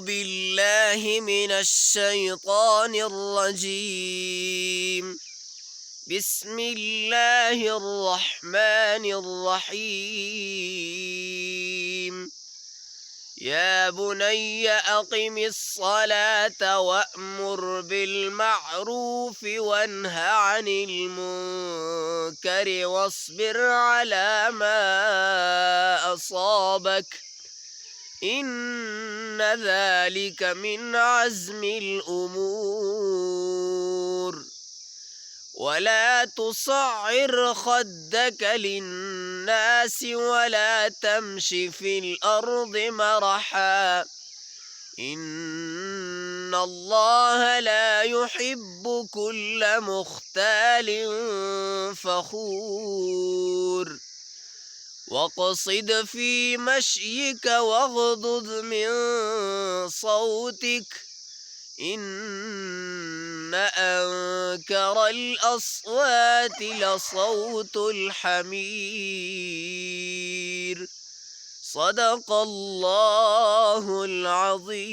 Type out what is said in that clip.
بالله من الشيطان الرجيم. بسم الله الرحمن الرحيم. يا بني أقم الصلاة وأمر بالمعروف وانه عن المنكر واصبر على ما أصابك إن ذلك من عزم الأمور. ولا تصعر خدك للناس ولا تمش في الأرض مرحا إن الله لا يحب كل مختال فخور. واقصد في مشيك واغضض من صوتك إن أنكر الأصوات لصوت الحمير. صدق الله العظيم.